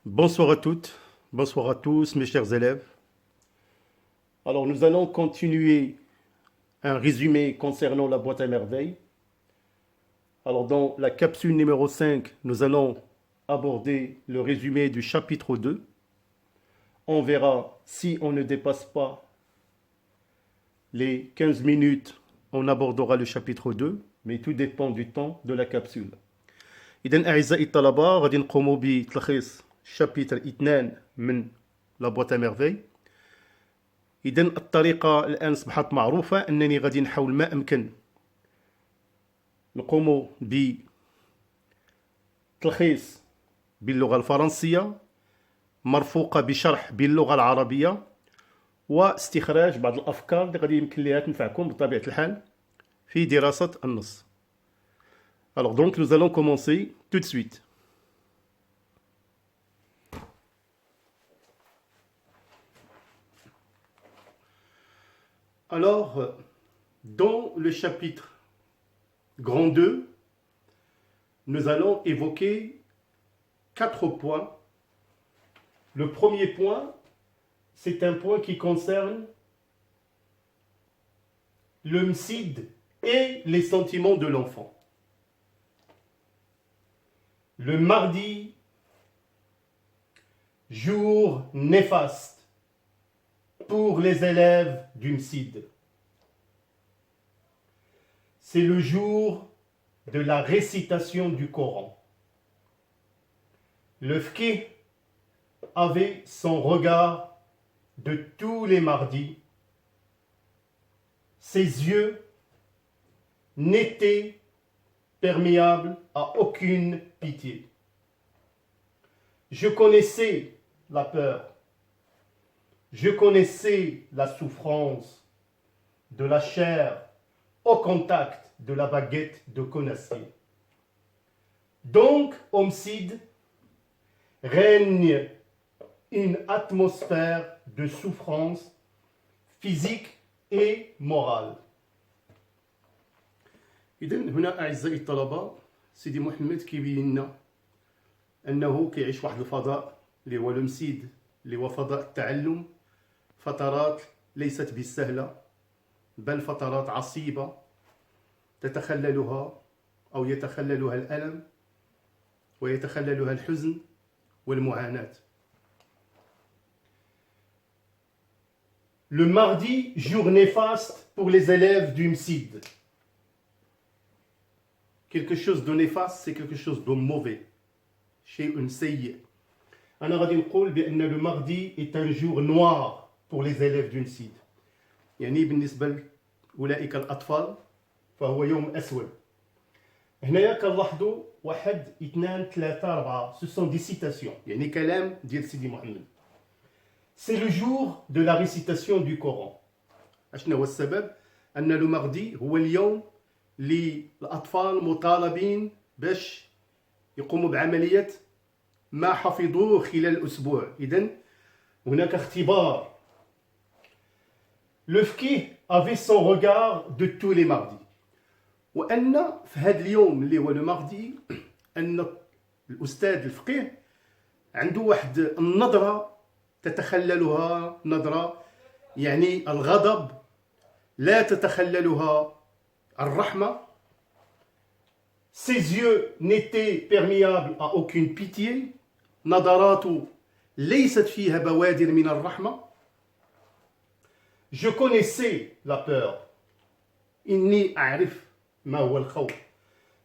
Bonsoir à toutes, bonsoir à tous mes chers élèves. Alors nous allons continuer un résumé concernant la boîte à merveilles. Alors dans la capsule numéro 5, nous allons aborder le résumé du chapitre 2. On verra si on ne dépasse pas les 15 minutes, on abordera le chapitre 2, mais tout dépend du temps de la capsule. إذن أعزائي الطلبة غادي نقوموا بتلخيص شابتر 2 من لا بواط ميرفي. إذن الطريقة الآن أصبحت معروفة أنني غادي نحاول ما أمكن نقوم بتلخيص باللغة الفرنسية مرفوقة بشرح باللغة العربية واستخراج بعض الأفكار اللي غادي يمكن لها تنفعكم بطبيعة الحال في دراسة النص. Alors donc nous allons commencer tout de suite. Alors, dans le chapitre grand 2, nous allons évoquer 4 points. Le premier point, c'est un point qui concerne le MSID et les sentiments de l'enfant. Le mardi, jour néfaste pour les élèves du MSID. C'est le jour de la récitation du Coran. Le fqih avait son regard de tous les mardis. Ses yeux n'étaient perméables à aucune pitié. Je connaissais la peur. Je connaissais la souffrance de la chair au contact de la baguette de Conassier. Donc, au MSID, règne une atmosphère de souffrance physique et morale. إذن هنا أعزائي الطلبة سيدي محمد كيبين لنا أنه كيعيش واحد الفضاء اللي هو المسيد اللي هو فضاء التعلم، فترات ليست بالسهلة بل فترات عصيبة تتخللها أو يتخللها الألم ويتخللها الحزن والمعاناة. Le mardi, jour néfaste pour les élèves du MSID. Quelque chose de néfaste, c'est quelque chose de mauvais. شيء سيء. أنا غادي نقول بأن le mardi est un jour noir pour les élèves du MSID. يعني بالنسبة لأولئك الأطفال فهو يوم أسود. هنايا كنلاحظوا 1 2 3 4 ce sont des citations يعني كلام ديال سيدي محمد. C'est le jour de la récitation du Coran. شنو هو السبب؟ أن le mardi هو اليوم اللي الأطفال مطالبين باش يقوموا بعملية ما حفظوه خلال الأسبوع. إذن هناك اختبار. Le fqih avait son regard de tous les mardis. وأن في هذا اليوم اللي هو الماردي أن الأستاذ الفقيه عنده واحد النظرة تتخللها نظرة يعني الغضب، لا تتخللها الرحمة. Ses yeux n'étaient perméables à aucune pitié. نظراته ليست فيها بوادر من الرحمة. Je connaissais la peur. إني أعرف ما هو الخوف.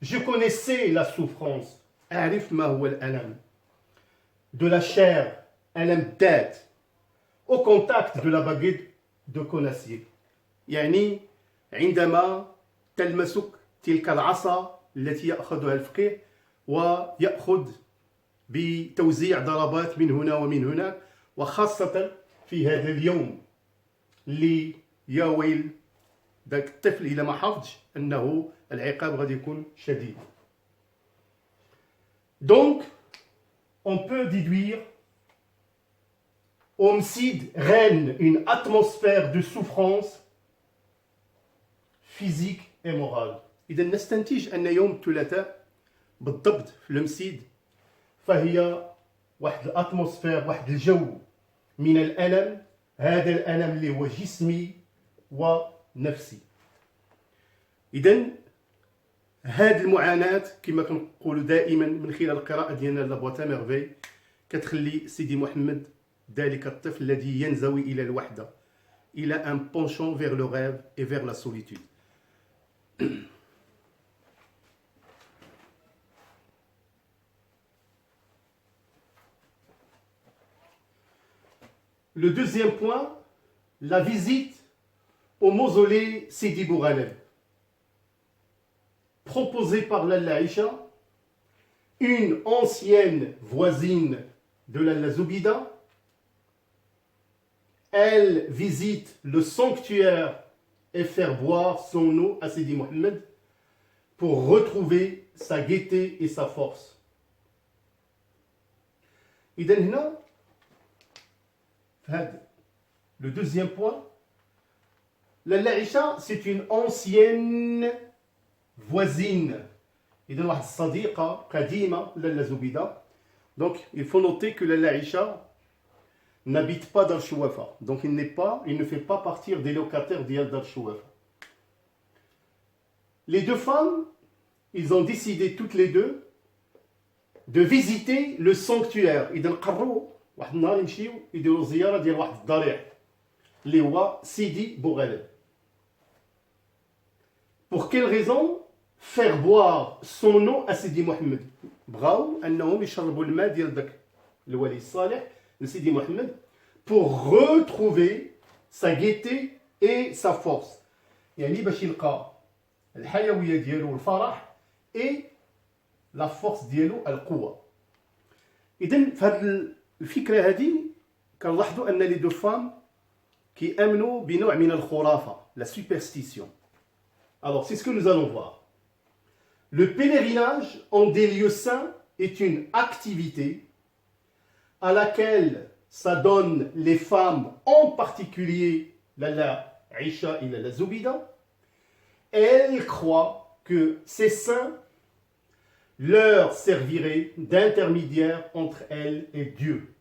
Je connaissais la souffrance. أعرف ما هو الألم. De la chair, ألم الذات. Au contact de la baguette de Conassier. يعني عندما تلمسك تلك العصا التي يأخذها الفقيه ويأخذ بتوزيع ضربات من هنا ومن هناك، وخاصة في هذا اليوم اللي يا ويل ذاك الطفل إذا ما حفظش أنه العقاب غادي يكون شديد. Donc, on peut déduire au MSID règne une atmosphère de souffrance physique et morale. إذا نستنتج أن يوم الثلاثاء بالضبط في المسيد فهي واحد الاتموسفير، واحد الجو من الالم. هذا الالم اللي هو جسمي ونفسي. اذا هذه المعاناه كما كنقولوا دائما من خلال القراءه ديالنا لا بواتا ميرفي كتخلي سيدي محمد ذلك الطفل الذي ينزوي الى الوحده، الى ان بونشون vers le rêve et vers la solitude. Le deuxième point, la visite au mausolée Sidi Bourhaleb, proposée par Lalla Aïcha, une ancienne voisine de Lalla Zoubida. Elle visite le sanctuaire et faire boire son eau à Sidi Mohammed pour retrouver sa gaieté et sa force. إذن هنا le deuxième point, Lalla Aïcha, c'est une ancienne voisine. إذن واحد الصديقة قديمة Lalla Zoubida. Donc il faut noter que Lalla Aïcha n'habite pas Dar Chouafa. Donc il ne fait pas partie des locataires d'Yal Dar Chouafa. Les deux femmes, ils ont décidé toutes les deux de visiter le sanctuaire. إذن قرروا واحد النهار يمشيو يديروا زياره ديال واحد الضريح اللي هو سيدي بوغالب. Pour quelle raison? Faire boire son eau à Sidi Mohammed. بغاو انهم يشربوا الماء ديال داك الولي الصالح لسيدي محمد pour retrouver sa gaieté et sa force. يعني باش يلقى الحيويه ديالو والفرح et la force ديالو القوه. اذا في هذه الفكره هذه كنلاحظوا ان لي دو فام كيامنوا بنوع من الخرافه، la superstition. Alors c'est ce que nous allons voir. Le pèlerinage en des lieux saints est une activité à laquelle s'adonnent les femmes, en particulier Lalla Aïcha et Lalla Zoubida. Elles croient que ces saints leur serviraient d'intermédiaire entre elles et Dieu.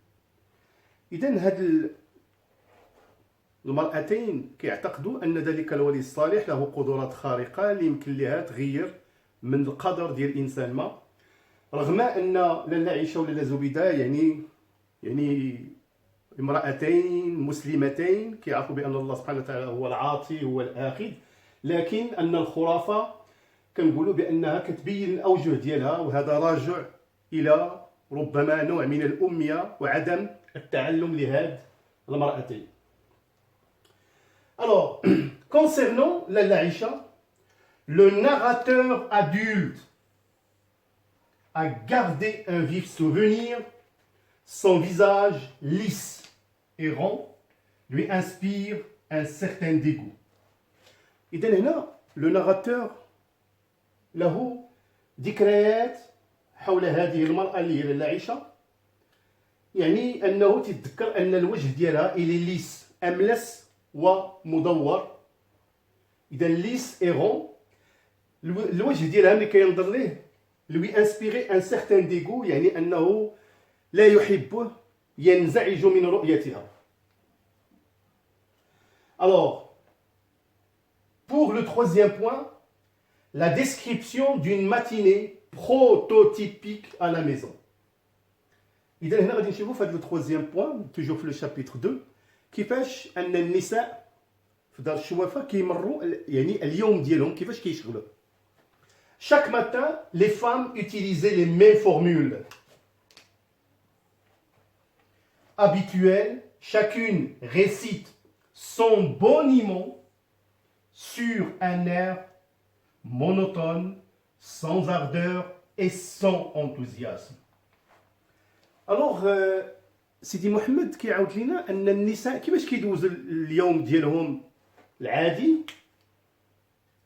إذن هاد المرأتين كيعتقدوا أن ذلك الولي الصالح له قدرات خارقة اللي يمكن لها تغير من القدر ديال الإنسان ما، رغم أن لالا عائشة ولالا زبيدة يعني امرأتين مسلمتين كيعرفوا بأن الله سبحانه وتعالى هو العاطي هو الآخذ، لكن أن الخرافة كنقولوا بأنها كتبين الأوجه ديالها، وهذا راجع إلى ربما نوع من الأمية وعدم التعلم لهذه المرأتين. Alors, concernant Lalla Aïcha, le narrateur adulte a gardé un vif souvenir. Son visage lisse et rond lui inspire un certain dégoût. إذن هنا le narrateur له ذكريات حول هذه المرأة اللي هي لالا عائشة، يعني أنه تتذكر أن الوجه ديالها إلي ليس أملس ومدور. إذا ليس et rond، الوجه ديالها ملي كينظر ليه lui inspirer un certain dégoût، يعني أنه لا يحبه، ينزعج من رؤيتها. Alors, pour le troisième point, la description d'une matinée prototypique à la maison. إذا هنا غادي نشوفوا في هذا الترويزيام بوان توجور في لو شابيتر 2 كيفاش أن النساء في دار الشوافة كيمروا يعني اليوم ديالهم كيفاش كيشغلوا. Chaque matin, les femmes utilisaient les mêmes formules habituelles. Chacune récite son boniment sur un air monotone, sans ardeur et sans enthousiasme. Alors, سيدي محمد كيعاود لنا أن النساء كيفاش كيدوزوا اليوم ديالهم العادي.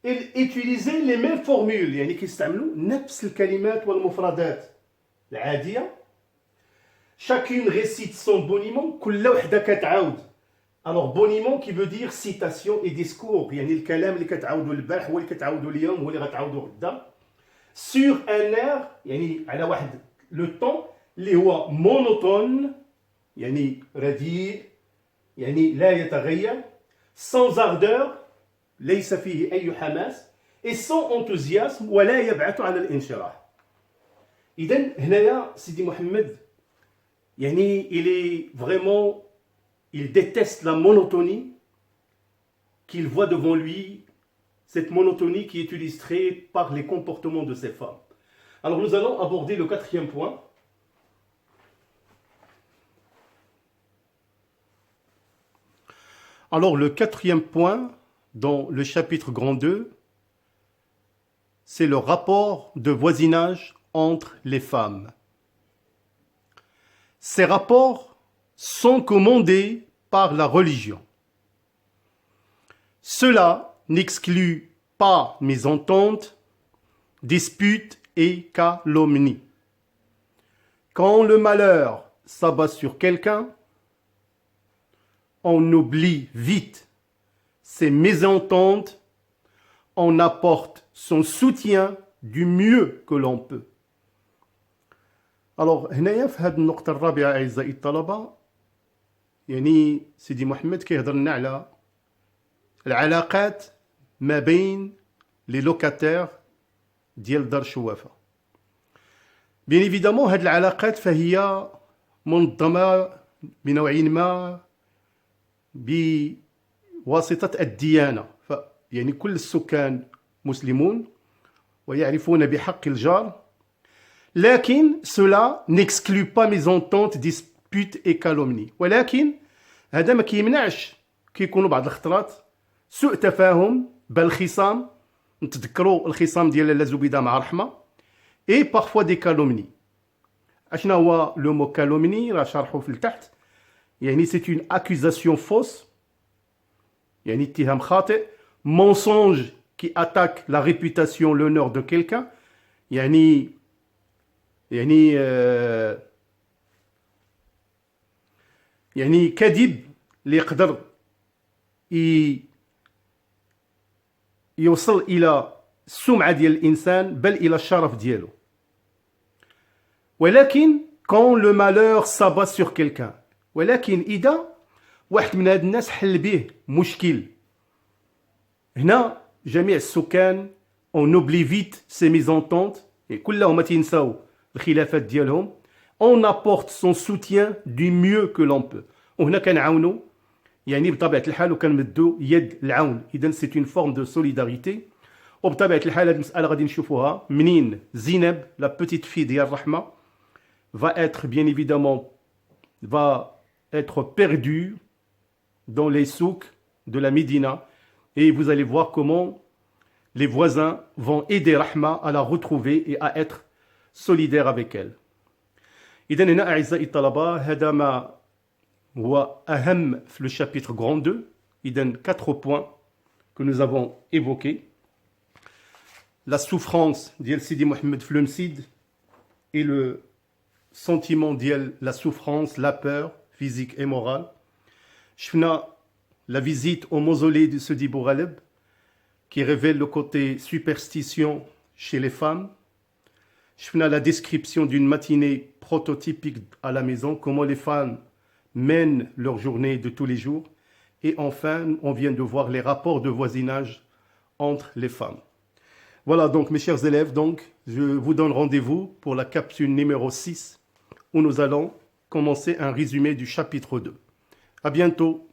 Ils utilisaient les mêmes formules، يعني كيستعملوا نفس الكلمات والمفردات العادية. Chacune récite son boniment، كل وحدة كتعاود. Alors boniment qui veut dire citation et discours، يعني الكلام اللي كتعاودوا البارح هو اللي كتعاودوا اليوم هو اللي غتعاودوا غدا. Sur un air، يعني على واحد le temps اللي هو monotone يعني رديء يعني لا يتغير sans ardeur ليس فيه أي حماس et sans enthousiasme ولا يبعث عن الانشراح. إذن هنايا سيدي محمد يعني il est vraiment il déteste la monotonie qu'il voit devant lui, cette monotonie qui est illustrée par les comportements de ces femmes. Alors nous allons aborder le quatrième point. Alors le quatrième point dans le chapitre grand 2, c'est le rapport de voisinage entre les femmes. Ces rapports sont commandés par la religion. Cela n'exclut pas mésententes, disputes et calomnies. Quand le malheur s'abat sur quelqu'un, on oublie vite ces mésententes, on apporte son soutien du mieux que l'on peut. Alors, هنايا في هذه النقطة الرابعة أعزائي الطلبة يعني سيدي محمد كيهضر لنا على العلاقات ما بين لي لوكاتير ديال دار شوافة. بيان ايفيدامون هاد العلاقات فهي منظمة بنوع ما بواسطة الديانة، يعني كل السكان مسلمون ويعرفون بحق الجار، لكن cela n'exclut pas mésententes, disputes et calomnies. ولكن هذا ما كيمنعش كيكونوا بعض الخطرات سوء تفاهم بل خصام، نتذكروا الخصام ديال لاله زبيده مع رحمه et parfois des calomnies. اشنا هو لو مو calomnie راه شرحه في التحت، يعني c'est une accusation fausse يعني اتهام خاطئ، mensonge qui attaque la réputation, l'honneur de quelqu'un، يعني كذب اللي يقدر يوصل الى السمعه ديال الانسان بل الى الشرف ديالو. ولكن quand le malheur s'abat sur quelqu'un، ولكن اذا واحد من هاد الناس حل به مشكل، هنا جميع السكان on oublie vite ces mésententes، كلهم تينساو الخلافات ديالهم، on apporte son soutien du mieux que l'on peut، وهنا كنعاونوا يعني بطبيعة الحال وكنمدوا يد العون. إذا سي اون فورم دو سوليداريتي. وبطبيعة الحال هذه المسألة غادي نشوفوها منين زينب لا بوتيت في ديال الرحمة va être bien évidemment va être perdue dans les souks de la Médina, et vous allez voir comment les voisins vont aider Rahma à la retrouver et à être solidaires avec elle. إذا هنا أعزائي الطلبة هذا ما هو أهم في le chapitre grand 2. إذا 4 points que nous avons évoqués. La souffrance ديال سيدي محمد في l'homicide et le sentiment ديال la souffrance, la peur physique et morale. شفنا la visite au mausolée de Sidi Bourghaleb qui révèle le côté superstition chez les femmes. شفنا la description d'une matinée prototypique à la maison, comment les femmes mènent leur journée de tous les jours. Et enfin, on vient de voir les rapports de voisinage entre les femmes. Voilà donc mes chers élèves, donc, je vous donne rendez-vous pour la capsule numéro 6 où nous allons commencer un résumé du chapitre 2. À bientôt.